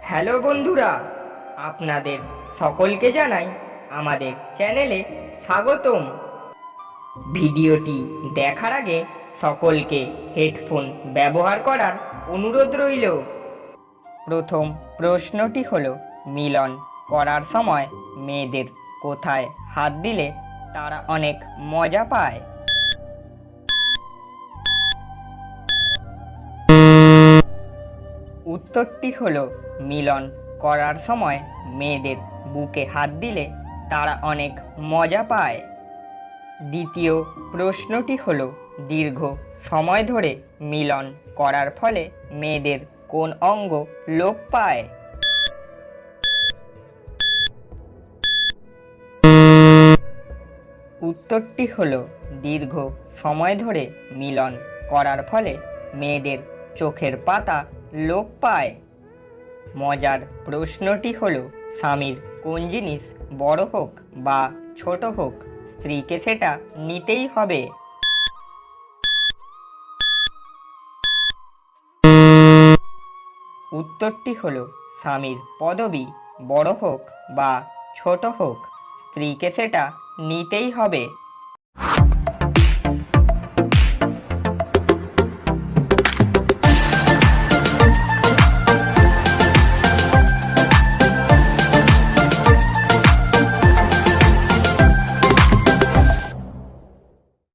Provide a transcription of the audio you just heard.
Hello বন্ধুরা, আপনাদের সকলকে জানাই আমাদের চ্যানেলে স্বাগতম। ভিডিওটি দেখার আগে সকলকে হেডফোন ব্যবহার করার অনুরোধ রইল। প্রথম প্রশ্নটি হলো, মিলন করার সময় মেয়েদের কোথায় হাত দিলে তারা অনেক মজা পায়? উত্তরটি হলো, মিলন করার সময় মেয়েদের বুকে হাত দিলে তারা অনেক মজা পায়। দ্বিতীয় প্রশ্নটি হলো, দীর্ঘ সময় ধরে মিলন করার ফলে মেয়েদের কোন অঙ্গ লোপ পায়? উত্তরটি হলো, দীর্ঘ সময় ধরে মিলন করার ফলে মেয়েদের চোখের পাতা লোপ পায়। মজার প্রশ্নটি হলো, স্বামীর কোন জিনিস বড় হোক বা ছোট হোক স্ত্রীকে সেটা নিতেই হবে? উত্তরটি হলো, স্বামীর পদবি বড় হোক বা ছোট হোক স্ত্রীকে সেটা নিতেই হবে।